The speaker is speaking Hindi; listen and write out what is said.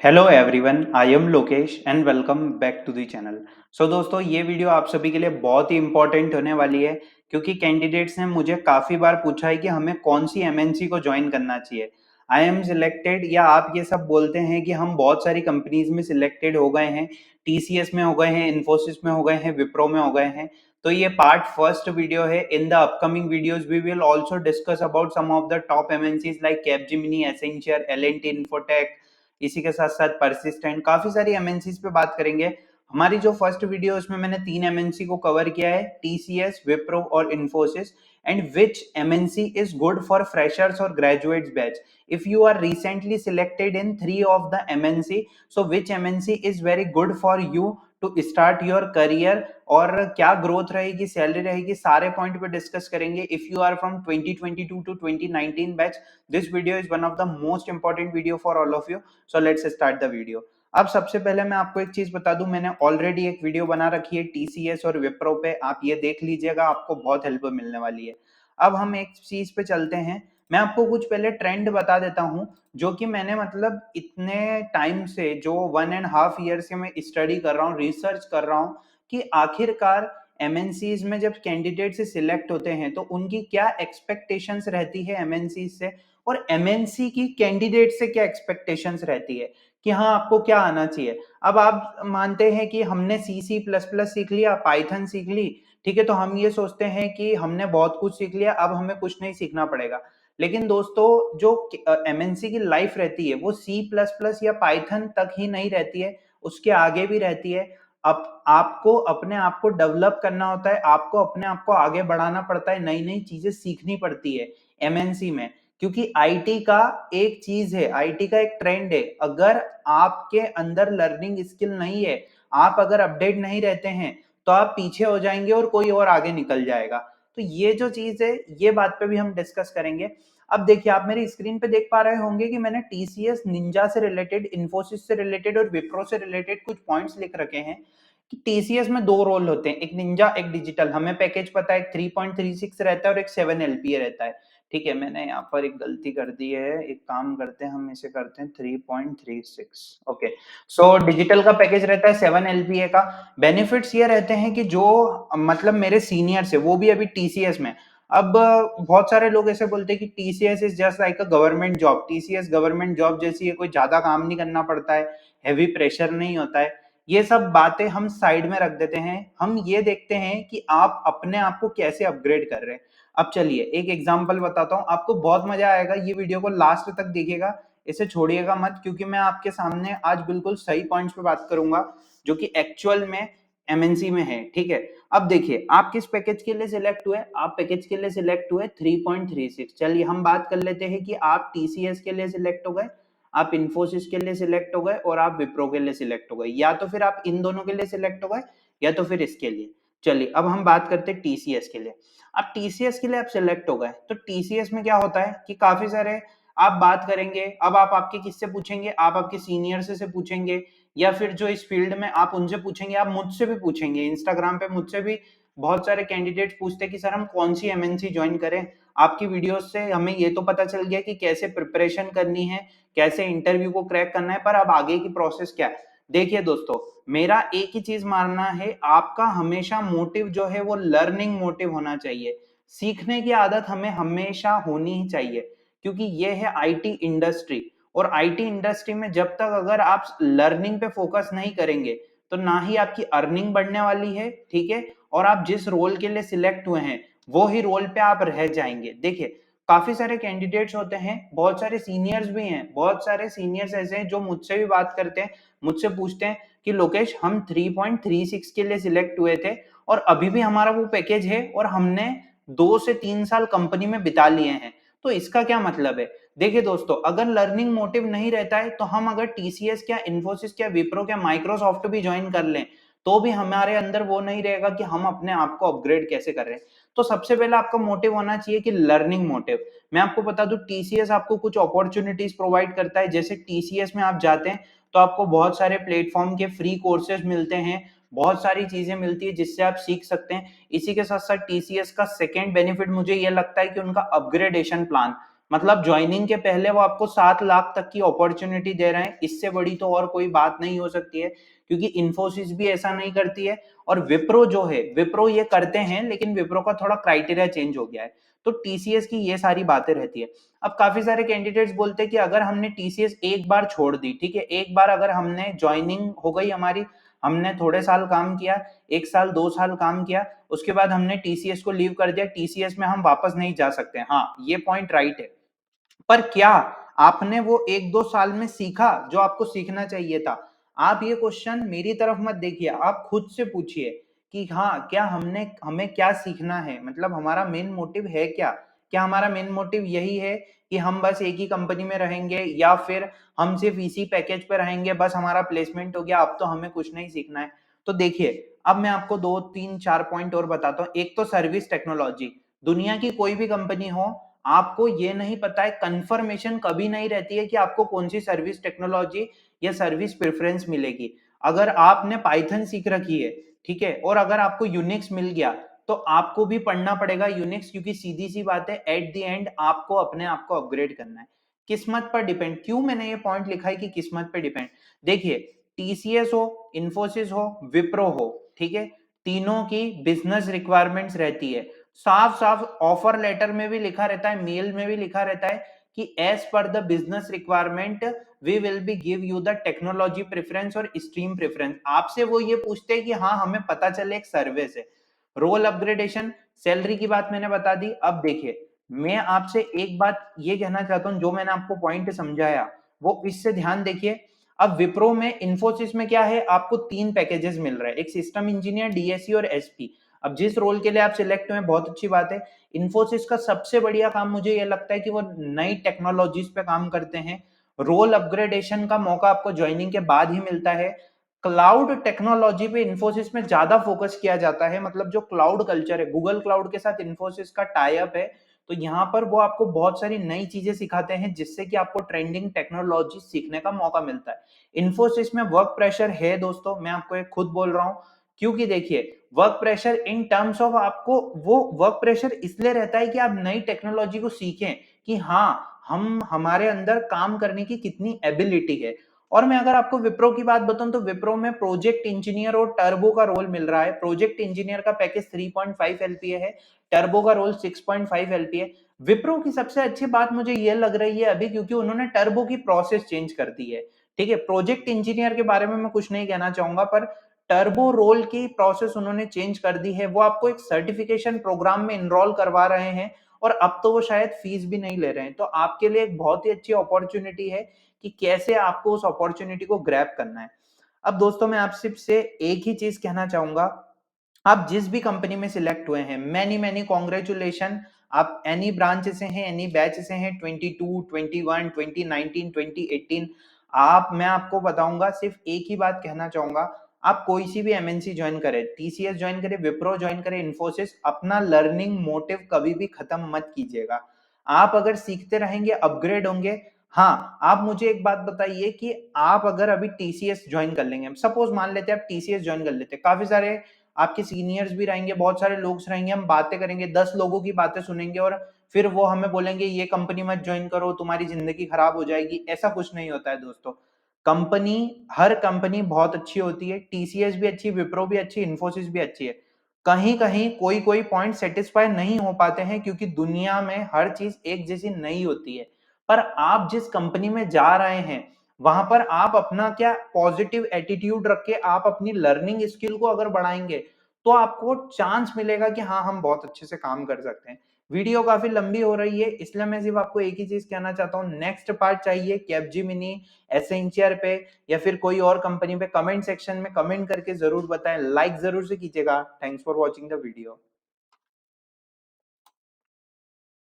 Hello everyone, I am Lokesh and welcome back to the channel. So दोस्तों, ये वीडियो आप सभी के लिए बहुत ही इंपॉर्टेंट होने वाली है क्योंकि कैंडिडेट्स ने मुझे काफी बार पूछा है कि हमें कौन सी एमएनसी को ज्वाइन करना चाहिए। आई एम सिलेक्टेड या आप ये सब बोलते हैं कि हम बहुत सारी कंपनीज में सिलेक्टेड हो गए हैं, टीसीएस में हो गए हैं, इन्फोसिस में हो गए हैं, विप्रो में हो गए हैं। तो ये पार्ट फर्स्ट वीडियो है। In the upcoming videos we will also discuss about some of the top MNCs like Capgemini, Accenture, L and T Infotech. इसी के साथ साथ परसिस्टेंट, काफी सारी एमएनसीज पे बात करेंगे। हमारी जो फर्स्ट वीडियो है उसमें मैंने 3 एमएनसी को कवर किया है, टीसीएस, विप्रो और Infosys. And which MNC is good for freshers और graduates batch. If you are recently selected in 3 of the MNC, so which MNC is very good for you to start your career, और क्या ग्रोथ रहेगी, सैलरी रहेगी, सारे पॉइंट पे डिस्कस करेंगे। If you are from 2022 to 2019 batch, this video is one of the most important video for all of you. So let's start the video. अब सबसे पहले मैं आपको एक चीज बता दूं, मैंने ऑलरेडी एक वीडियो बना रखी है टीसीएस और विप्रो पे, आप ये देख लीजिएगा, आपको बहुत हेल्प मिलने वाली है। अब हम एक चीज पे चलते हैं। मैं आपको कुछ पहले ट्रेंड बता देता हूं, जो कि मैंने मतलब इतने टाइम से, जो 1.5 ईयर से मैं स्टडी कर रहा हूँ, रिसर्च कर रहा हूँ कि आखिरकार एमएनसीज में जब कैंडिडेट से सिलेक्ट होते हैं तो उनकी क्या एक्सपेक्टेशंस रहती है एमएनसी से, और एमएनसी की कैंडिडेट से क्या एक्सपेक्टेशंस रहती है कि हाँ आपको क्या आना चाहिए। अब आप मानते हैं कि हमने C++ सीख लिया, पाइथन सीख ली, ठीक है, तो हम ये सोचते हैं कि हमने बहुत कुछ सीख लिया, अब हमें कुछ नहीं सीखना पड़ेगा। लेकिन दोस्तों, जो एमएनसी की लाइफ रहती है वो C++ या पाइथन तक ही नहीं रहती है, उसके आगे भी रहती है। अब आपको अपने आप को डेवलप करना होता है, आपको अपने आप को आगे बढ़ाना पड़ता है, नई नई चीजें सीखनी पड़ती है एमएनसी में। क्योंकि आईटी का एक चीज है, आईटी का एक ट्रेंड है, अगर आपके अंदर लर्निंग स्किल नहीं है, आप अगर अपडेट नहीं रहते हैं, तो आप पीछे हो जाएंगे और कोई और आगे निकल जाएगा। तो ये जो चीज है, ये बात पे भी हम डिस्कस करेंगे। अब देखिए, आप मेरी स्क्रीन पे देख पा रहे होंगे कि मैंने टीसीएस, निंजा से रिलेटेड, इन्फोसिस से रिलेटेड और विप्रो से रिलेटेड कुछ पॉइंट्स लिख रखे हैं कि टीसीएस में 2 रोल होते हैं, एक निंजा एक डिजिटल। हमें पैकेज पता है, 3.36 रहता है और एक 7 एलपीए रहता है। ठीक है, मैंने यहाँ पर एक गलती कर दी है, एक काम करते हैं, हम इसे करते हैं 3.36। ओके, सो डिजिटल का पैकेज रहता है 7 एलपीए का। बेनिफिट्स ये रहते हैं कि जो मतलब मेरे सीनियर्स है वो भी अभी टीसीएस में। अब बहुत सारे लोग ऐसे बोलते हैं कि TCS is just like a government job, TCS government job जैसी है, कोई ज्यादा काम नहीं करना पड़ता है, हैवी प्रेशर नहीं होता है। ये सब बातें हम साइड में रख देते हैं, हम ये देखते हैं कि आप अपने आप को कैसे अपग्रेड कर रहे हैं। अब चलिए एक एग्जांपल बताता हूं, आपको बहुत मजा आएगा, ये वीडियो को लास्ट तक देखिएगा, इसे छोड़िएगा मत, क्योंकि मैं आपके सामने आज बिल्कुल सही पॉइंट्स पे बात करूंगा जो कि एक्चुअल में एमएनसी में है। ठीक है, अब देखिए, आप किस पैकेज के लिए सिलेक्ट हुए, आप पैकेज के लिए सिलेक्ट हुए 3.36। चलिए हम बात कर लेते हैं कि आप टीसीएस के लिए सिलेक्ट हो गए, आप इन्फोसिस के लिए सिलेक्ट हो गए और आप विप्रो के लिए सिलेक्ट हो गए, या तो फिर आप इन दोनों के लिए सिलेक्ट हो गए या तो फिर इसके लिए। चलिए अब हम बात करते हैं टीसीएस के लिए। अब टीसीएस के लिए आप सिलेक्ट हो गए, तो टीसीएस में क्या होता है कि काफी सारे आप बात करेंगे। अब आप आपके किससे पूछेंगे, आप आपके सीनियर से पूछेंगे, या फिर जो इस फील्ड में आप उनसे पूछेंगे, आप मुझसे भी पूछेंगे। इंस्टाग्राम पे मुझसे भी बहुत सारे कैंडिडेट्स पूछते हैं कि सर हम कौन सी एमएनसी ज्वाइन करें। आपकी वीडियोस से हमें ये तो पता चल गया कि कैसे प्रिपरेशन करनी है, कैसे इंटरव्यू को क्रैक करना है, पर अब आगे की प्रोसेस क्या है। देखिए दोस्तों, मेरा एक ही चीज मानना है, आपका हमेशा मोटिव जो है वो लर्निंग मोटिव होना चाहिए। सीखने की आदत हमें हमेशा होनी ही चाहिए, क्योंकि ये है आईटी इंडस्ट्री। और आईटी इंडस्ट्री में जब तक अगर आप लर्निंग पे फोकस नहीं करेंगे, तो ना ही आपकी अर्निंग बढ़ने वाली है, ठीक है, और आप जिस रोल के लिए सिलेक्ट हुए हैं वो ही रोल पे आप रह जाएंगे। देखिए, काफी सारे कैंडिडेट्स होते हैं, बहुत सारे सीनियर्स भी हैं, बहुत सारे सीनियर्स ऐसे हैं जो मुझसे भी बात करते हैं, मुझसे पूछते हैं कि लोकेश हम 3.36 के लिए सिलेक्ट हुए थे और अभी भी हमारा वो पैकेज है और हमने 2 से 3 साल कंपनी में बिता लिए हैं, तो इसका क्या मतलब है। देखिए दोस्तों, अगर लर्निंग मोटिव नहीं रहता है, तो हम अगर टीसीएस क्या, इन्फोसिस क्या, विप्रो क्या, माइक्रोसॉफ्ट भी ज्वाइन कर लें, तो भी हमारे अंदर वो नहीं रहेगा कि हम अपने आप को अपग्रेड कैसे कर रहे हैं। तो सबसे पहले आपका मोटिव होना चाहिए कि लर्निंग मोटिव। मैं आपको बता दूं, टीसीएस आपको कुछ अपॉर्चुनिटीज प्रोवाइड करता है। जैसे टीसीएस में आप जाते हैं तो आपको बहुत सारे प्लेटफॉर्म के फ्री कोर्सेज मिलते हैं, बहुत सारी चीजें मिलती है जिससे आप सीख सकते हैं। इसी के साथ साथ टीसीएस का सेकेंड बेनिफिट मुझे ये लगता है कि उनका अपग्रेडेशन प्लान, मतलब ज्वाइनिंग के पहले वो आपको 7 लाख तक की अपॉर्चुनिटी दे रहे हैं, इससे बड़ी तो और कोई बात नहीं हो सकती है, क्योंकि इन्फोसिस भी ऐसा नहीं करती है और विप्रो जो है, विप्रो ये करते हैं लेकिन विप्रो का थोड़ा क्राइटेरिया चेंज हो गया है। तो टीसीएस की ये सारी बातें रहती है। अब काफी सारे कैंडिडेट्स बोलते हैं कि अगर हमने टीसीएस एक बार छोड़ दी, ठीक है, एक बार अगर हमने ज्वाइनिंग हो गई हमारी, हमने थोड़े साल काम किया, 1 साल 2 साल काम किया, उसके बाद हमने टीसीएस को लीव कर दिया, टीसीएस में हम वापस नहीं जा सकते। हाँ, ये पॉइंट राइट है, पर क्या आपने वो 1-2 साल में सीखा जो आपको सीखना चाहिए था? आप ये क्वेश्चन मेरी तरफ मत देखिए, आप खुद से पूछिए कि हाँ, क्या हमें क्या सीखना है, मतलब हमारा मेन मोटिव है क्या? क्या हमारा मेन मोटिव यही है कि हम बस एक ही कंपनी में रहेंगे, या फिर हम सिर्फ इसी पैकेज पे रहेंगे, बस हमारा प्लेसमेंट हो गया, अब तो हमें कुछ नहीं सीखना है? तो देखिए, अब मैं आपको 2 3 4 पॉइंट और बताता हूँ। एक तो सर्विस टेक्नोलॉजी, दुनिया की कोई भी कंपनी हो, आपको ये नहीं पता है, कंफर्मेशन कभी नहीं रहती है कि आपको कौन सी सर्विस टेक्नोलॉजी या सर्विस प्रेफरेंस मिलेगी। अगर आपने पाइथन सीख रखी है, ठीक है, और अगर आपको यूनिक्स मिल गया, तो आपको भी पढ़ना पड़ेगा यूनिक्स, क्योंकि सीधी सी बात है, एट द एंड आपको अपने आप को अपग्रेड करना है। किस्मत पर डिपेंड, क्यों मैंने ये पॉइंट लिखा है कि किस्मत पर डिपेंड? देखिए, टीसीएस हो, इंफोसिस हो, विप्रो हो, ठीक है, तीनों की बिजनेस रिक्वायरमेंट्स रहती है। साफ साफ ऑफर लेटर में भी लिखा रहता है, मेल में भी लिखा रहता है कि as per the business requirement we will be give you the technology preference और स्ट्रीम प्रेफरेंस। आपसे वो ये पूछते हैं कि हाँ, हमें पता चले एक सर्विस है। रोल अपग्रेडेशन, सैलरी की बात मैंने बता दी। अब देखिए, मैं आपसे एक बात ये कहना चाहता हूं, जो मैंने आपको पॉइंट समझाया वो इससे ध्यान देखिए। अब विप्रो में, इंफोसिस में क्या है, आपको 3 पैकेजेस मिल रहे हैं, एक सिस्टम इंजीनियर, डीएसई और एसपी। अब जिस रोल के लिए आप सिलेक्ट हुए, बहुत अच्छी बात है। इंफोसिस का सबसे बढ़िया काम मुझे ये लगता है कि वो नई टेक्नोलॉजीज पे काम करते हैं। रोल अपग्रेडेशन का मौका आपको ज्वाइनिंग के बाद ही मिलता है। क्लाउड टेक्नोलॉजी पे इंफोसिस में ज्यादा फोकस किया जाता है, मतलब जो क्लाउड कल्चर है, गूगल क्लाउड के साथ इंफोसिस का टाई अप है, तो यहाँ पर वो आपको बहुत सारी नई चीजें सिखाते हैं, जिससे कि आपको ट्रेंडिंग टेक्नोलॉजी सीखने का मौका मिलता है। इंफोसिस में वर्क प्रेशर है दोस्तों, मैं आपको एक खुद बोल रहा हूँ, क्योंकि देखिए, work pressure in terms of, आपको वो वर्क प्रेशर इसलिए रहता है कि आप नई टेक्नोलॉजी को सीखें, कि हाँ, हम हमारे अंदर काम करने की कितनी एबिलिटी है। और मैं अगर आपको विप्रो की बात बताऊं, तो विप्रो में प्रोजेक्ट इंजीनियर और टर्बो का रोल मिल रहा है। प्रोजेक्ट इंजीनियर का पैकेज 3.5 एलपीए है, टर्बो का रोल 6.5 एलपीए। विप्रो की सबसे अच्छी बात मुझे ये लग रही है अभी, क्योंकि उन्होंने टर्बो की प्रोसेस चेंज कर दी है, ठीक है। प्रोजेक्ट इंजीनियर के बारे में मैं कुछ नहीं कहना चाहूंगा, पर टर्बो रोल की प्रोसेस उन्होंने चेंज कर दी है। वो आपको एक सर्टिफिकेशन प्रोग्राम में इनरोल करवा रहे हैं, और अब तो वो शायद फीस भी नहीं ले रहे हैं। तो आपके लिए एक बहुत ही अच्छी अपॉर्चुनिटी है कि कैसे आपको उस अपॉर्चुनिटी को ग्रैब करना है। अब दोस्तों, मैं आपसे से एक ही चीज कहना चाहूंगा, आप जिस भी कंपनी में सिलेक्ट हुए हैं, मैनी मैनी कॉन्ग्रेचुलेशन। आप एनी ब्रांच से हैं, एनी बैच से हैं, 22, 21, 2019, 2018, आप, मैं आपको बताऊंगा, सिर्फ एक ही बात कहना चाहूंगा, आप कोई सी भी एमएनसी ज्वाइन करें, टीसीएस ज्वाइन करें, विप्रो ज्वाइन करें, इन्फोसिस, अपना लर्निंग मोटिव कभी भी खत्म मत कीजिएगा। आप अगर सीखते रहेंगे, अपग्रेड होंगे। हाँ, आप मुझे एक बात बताइए कि आप अगर अभी टीसीएस ज्वाइन कर लेंगे, सपोज मान लेते हैं आप टीसीएस ज्वाइन कर लेते हैं, काफी सारे आपके सीनियर्स भी रहेंगे, बहुत सारे लोग रहेंगे, हम बातें करेंगे, 10 लोगों की बातें सुनेंगे, और फिर वो हमें बोलेंगे ये कंपनी मत ज्वाइन करो, तुम्हारी जिंदगी खराब हो जाएगी। ऐसा कुछ नहीं होता है दोस्तों। कंपनी, हर कंपनी बहुत अच्छी होती है, टीसीएस भी अच्छी, विप्रो भी अच्छी, इन्फोसिस भी अच्छी है। कहीं कहीं कोई कोई पॉइंट सेटिस्फाई नहीं हो पाते हैं, क्योंकि दुनिया में हर चीज एक जैसी नहीं होती है। पर आप जिस कंपनी में जा रहे हैं, वहां पर आप अपना क्या पॉजिटिव एटीट्यूड रख के आप अपनी लर्निंग स्किल को अगर बढ़ाएंगे, तो आपको चांस मिलेगा कि हाँ, हम बहुत अच्छे से काम कर सकते हैं। वीडियो काफी लंबी हो रही है, इसलिए मैं सिर्फ आपको एक ही चीज कहना चाहता हूँ, नेक्स्ट पार्ट चाहिए कैपजेमिनी, एसेंशियर पे, या फिर कोई और कंपनी पे, कमेंट सेक्शन में कमेंट करके जरूर बताएं, लाइक जरूर से कीजिएगा। Thanks for watching the video.